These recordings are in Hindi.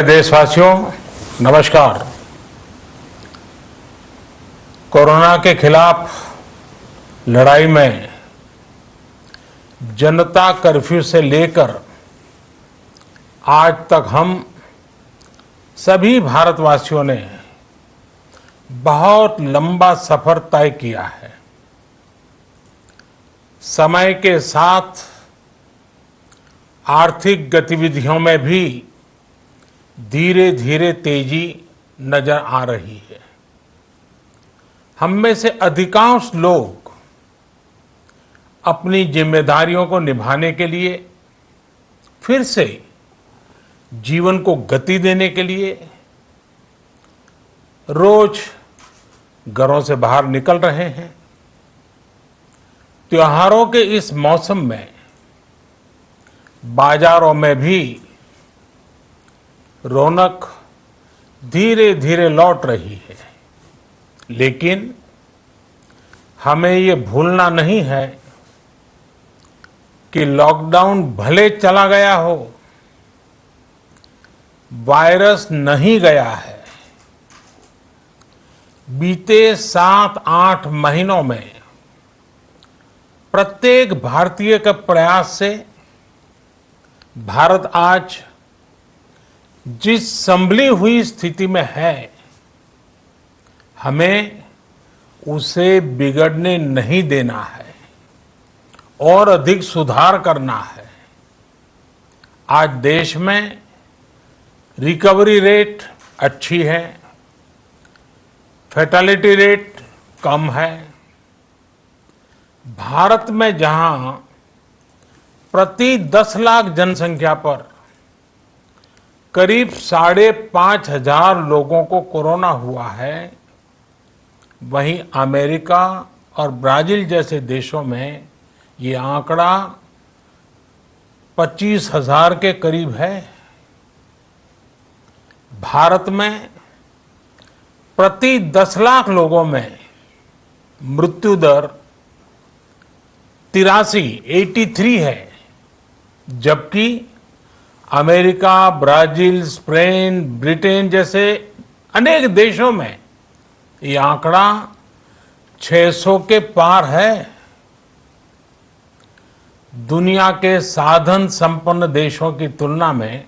देशवासियों नमस्कार। कोरोना के खिलाफ लड़ाई में जनता कर्फ्यू से लेकर आज तक हम सभी भारतवासियों ने बहुत लंबा सफर तय किया है। समय के साथ आर्थिक गतिविधियों में भी धीरे धीरे तेजी नजर आ रही है। हम में से अधिकांश लोग अपनी जिम्मेदारियों को निभाने के लिए, फिर से जीवन को गति देने के लिए रोज घरों से बाहर निकल रहे हैं। त्योहारों के इस मौसम में बाजारों में भी रौनक धीरे धीरे लौट रही है, लेकिन हमें ये भूलना नहीं है कि लॉकडाउन भले चला गया हो, वायरस नहीं गया है। बीते 7-8 महीनों में प्रत्येक भारतीय के प्रयास से भारत आज जिस संभली हुई स्थिति में है, हमें उसे बिगड़ने नहीं देना है और अधिक सुधार करना है। आज देश में रिकवरी रेट अच्छी है, फैटेलिटी रेट कम है। भारत में जहां प्रति 10 लाख जनसंख्या पर करीब 5,500 लोगों को कोरोना हुआ है, वहीं अमेरिका और ब्राजील जैसे देशों में ये आंकड़ा 25,000 के करीब है। भारत में प्रति 10 लाख लोगों में मृत्यु दर 83 है, जबकि अमेरिका, ब्राजील, स्पेन, ब्रिटेन जैसे अनेक देशों में ये आंकड़ा 600 के पार है। दुनिया के साधन संपन्न देशों की तुलना में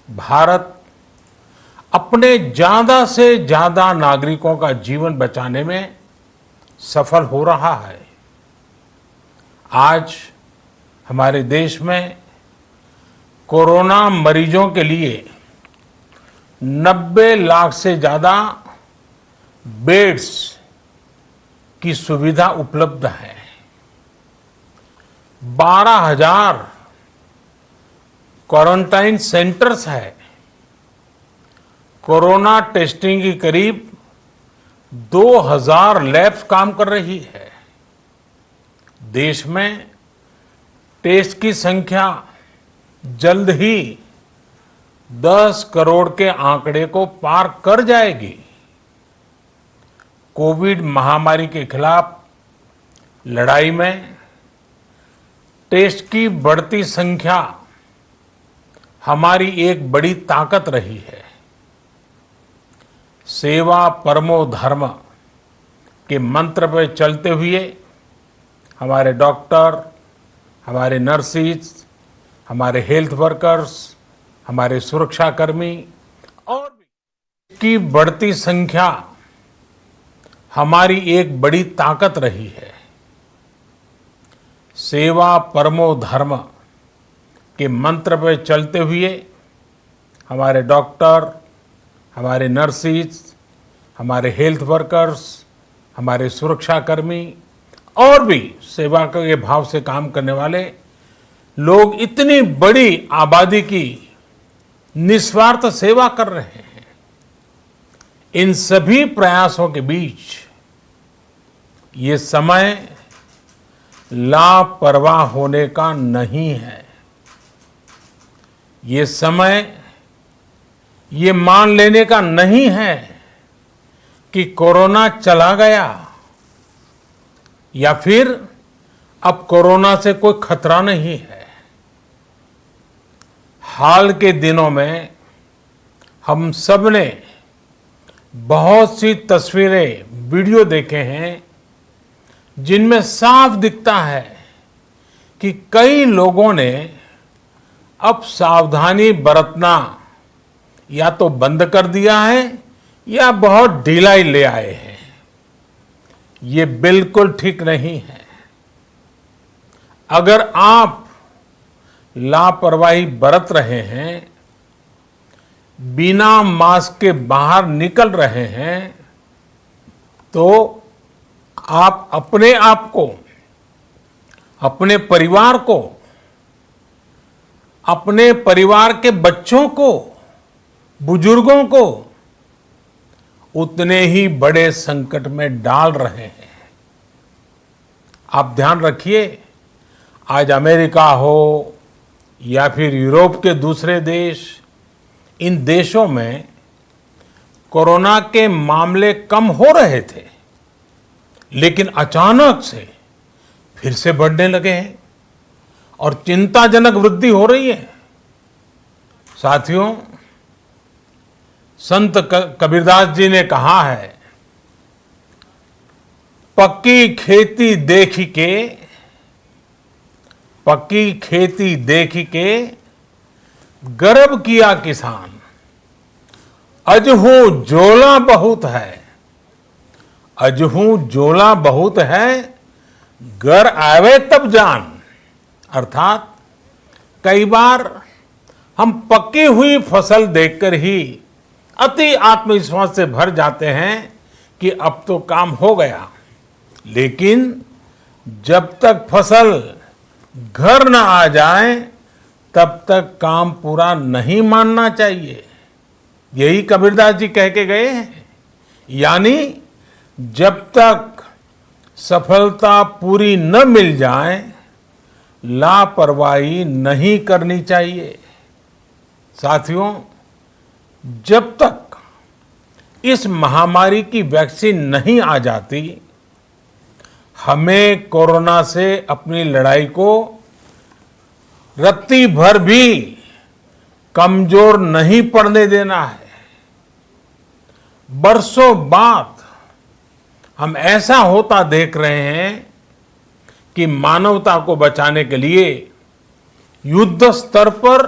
भारत अपने ज्यादा से ज्यादा नागरिकों का जीवन बचाने में सफल हो रहा है। आज हमारे देश में कोरोना मरीजों के लिए 90 लाख से ज्यादा बेड्स की सुविधा उपलब्ध है। 12,000 क्वारंटाइन सेंटर्स है। कोरोना टेस्टिंग की करीब 2,000 लैब्स काम कर रही है। देश में टेस्ट की संख्या जल्द ही 10 करोड़ के आंकड़े को पार कर जाएगी। कोविड महामारी के खिलाफ लड़ाई में टेस्ट की बढ़ती संख्या हमारी एक बड़ी ताकत रही है। सेवा परमो धर्म के मंत्र पर चलते हुए हमारे डॉक्टर, हमारे नर्सिस, हमारे हेल्थ वर्कर्स, हमारे सुरक्षाकर्मी और भी की बढ़ती संख्या हमारी एक बड़ी ताकत रही है। सेवा परमो धर्म के मंत्र पर चलते हुए हमारे डॉक्टर, हमारे नर्सिस, हमारे हेल्थ वर्कर्स, हमारे सुरक्षाकर्मी और भी सेवा के भाव से काम करने वाले लोग इतनी बड़ी आबादी की निस्वार्थ सेवा कर रहे हैं। इन सभी प्रयासों के बीच ये समय लापरवाह होने का नहीं है। ये समय ये मान लेने का नहीं है कि कोरोना चला गया या फिर अब कोरोना से कोई खतरा नहीं है। हाल के दिनों में हम सब ने बहुत सी तस्वीरें, वीडियो देखे हैं जिनमें साफ दिखता है कि कई लोगों ने अब सावधानी बरतना या तो बंद कर दिया है या बहुत ढिलाई ले आए हैं। ये बिल्कुल ठीक नहीं है। अगर आप लापरवाही बरत रहे हैं, बिना मास्क के बाहर निकल रहे हैं, तो आप अपने आप को, अपने परिवार को, अपने परिवार के बच्चों को, बुजुर्गों को उतने ही बड़े संकट में डाल रहे हैं। आप ध्यान रखिए, आज अमेरिका हो या फिर यूरोप के दूसरे देश, इन देशों में कोरोना के मामले कम हो रहे थे, लेकिन अचानक से फिर से बढ़ने लगे हैं और चिंताजनक वृद्धि हो रही है। साथियों, संत कबीरदास जी ने कहा है, पक्की खेती देख के, पक्की खेती देख के गर्व किया किसान, अजहू जोला बहुत है, अजहू जोला बहुत है, घर आवे तब जान। अर्थात कई बार हम पक्की हुई फसल देखकर ही अति आत्मविश्वास से भर जाते हैं कि अब तो काम हो गया, लेकिन जब तक फसल घर न आ जाए तब तक काम पूरा नहीं मानना चाहिए। यही कबीरदास जी कह के गए हैं। यानी जब तक सफलता पूरी न मिल जाए, लापरवाही नहीं करनी चाहिए। साथियों, जब तक इस महामारी की वैक्सीन नहीं आ जाती, हमें कोरोना से अपनी लड़ाई को रत्ती भर भी कमजोर नहीं पड़ने देना है। बरसों बाद हम ऐसा होता देख रहे हैं कि मानवता को बचाने के लिए युद्ध स्तर पर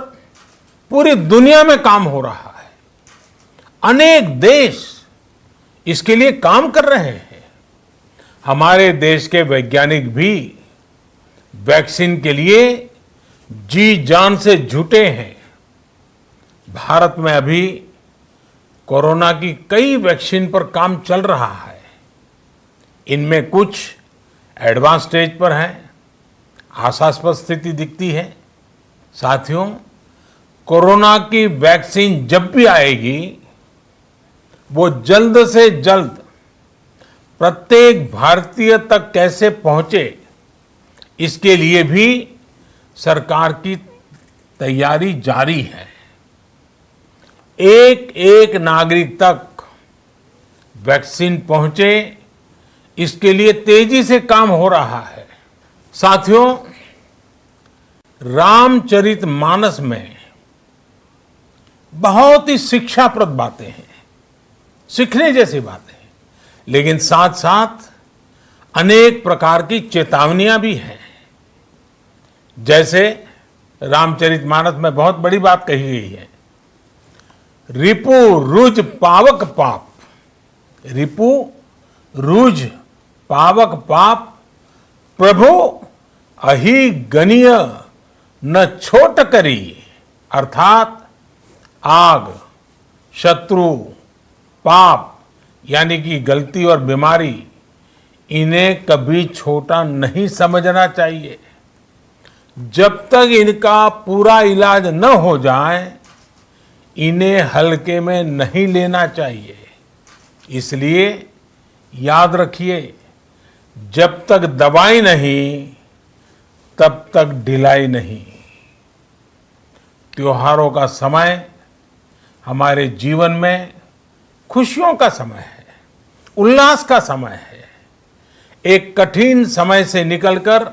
पूरी दुनिया में काम हो रहा है। अनेक देश इसके लिए काम कर रहे हैं। हमारे देश के वैज्ञानिक भी वैक्सीन के लिए जी जान से जुटे हैं। भारत में अभी कोरोना की कई वैक्सीन पर काम चल रहा है। इनमें कुछ एडवांस स्टेज पर हैं, आशास्पद स्थिति दिखती है। साथियों, कोरोना की वैक्सीन जब भी आएगी, वो जल्द से जल्द प्रत्येक भारतीय तक कैसे पहुंचे, इसके लिए भी सरकार की तैयारी जारी है। एक एक नागरिक तक वैक्सीन पहुंचे, इसके लिए तेजी से काम हो रहा है। साथियों, रामचरितमानस में बहुत ही शिक्षाप्रद बातें हैं, सीखने जैसी बातें हैं, लेकिन साथ साथ अनेक प्रकार की चेतावनियां भी हैं। जैसे रामचरितमानस में बहुत बड़ी बात कही गई है, रिपु रुज पावक पाप, रिपु रुज पावक पाप, प्रभु अहि गनीय न छोट करी। अर्थात आग, शत्रु, पाप यानी कि गलती और बीमारी, इन्हें कभी छोटा नहीं समझना चाहिए। जब तक इनका पूरा इलाज न हो जाए, इन्हें हल्के में नहीं लेना चाहिए। इसलिए याद रखिए, जब तक दवाई नहीं, तब तक ढिलाई नहीं। त्योहारों का समय हमारे जीवन में खुशियों का समय है, उल्लास का समय है। एक कठिन समय से निकलकर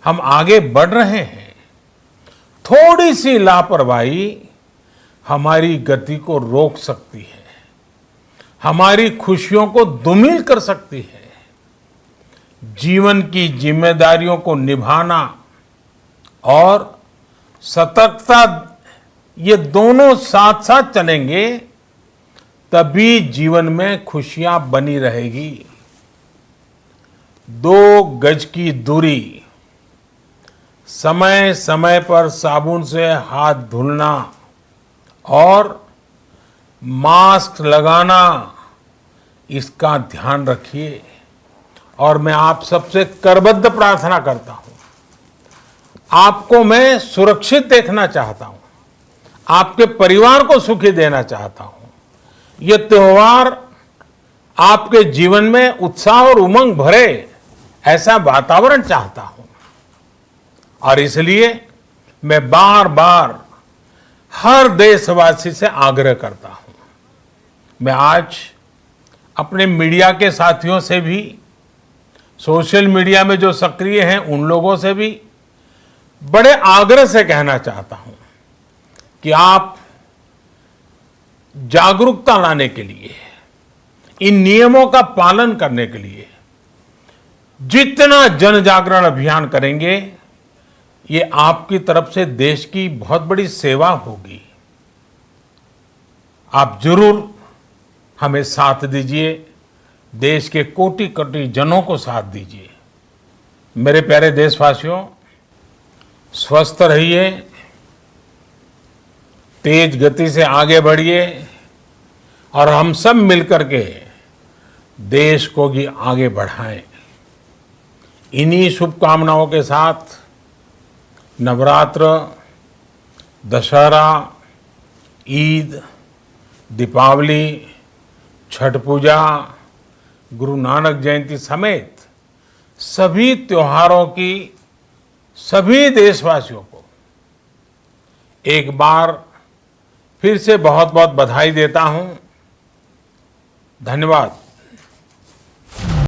हम आगे बढ़ रहे हैं। थोड़ी सी लापरवाही हमारी गति को रोक सकती है, हमारी खुशियों को धूमिल कर सकती है। जीवन की जिम्मेदारियों को निभाना और सतर्कता, ये दोनों साथ साथ चलेंगे तभी जीवन में खुशियां बनी रहेगी। 2 गज की दूरी, समय समय पर साबुन से हाथ धुलना और मास्क लगाना, इसका ध्यान रखिए। और मैं आप सबसे करबद्ध प्रार्थना करता हूं, आपको मैं सुरक्षित देखना चाहता हूं, आपके परिवार को सुखी देना चाहता हूं। ये त्योहार आपके जीवन में उत्साह और उमंग भरे, ऐसा वातावरण चाहता हूं। और इसलिए मैं बार बार हर देशवासी से आग्रह करता हूं। मैं आज अपने मीडिया के साथियों से भी, सोशल मीडिया में जो सक्रिय हैं उन लोगों से भी बड़े आग्रह से कहना चाहता हूं कि आप जागरूकता लाने के लिए, इन नियमों का पालन करने के लिए जितना जन जागरण अभियान करेंगे, ये आपकी तरफ से देश की बहुत बड़ी सेवा होगी। आप जरूर हमें साथ दीजिए, देश के कोटि कोटि जनों को साथ दीजिए। मेरे प्यारे देशवासियों, स्वस्थ रहिए, तेज गति से आगे बढ़िए और हम सब मिलकर के देश को भी आगे बढ़ाएं। इन्हीं शुभकामनाओं के साथ नवरात्र, दशहरा, ईद, दीपावली, छठ पूजा, गुरु नानक जयंती समेत सभी त्योहारों की सभी देशवासियों को एक बार फिर से बहुत बहुत बधाई देता हूं। धन्यवाद।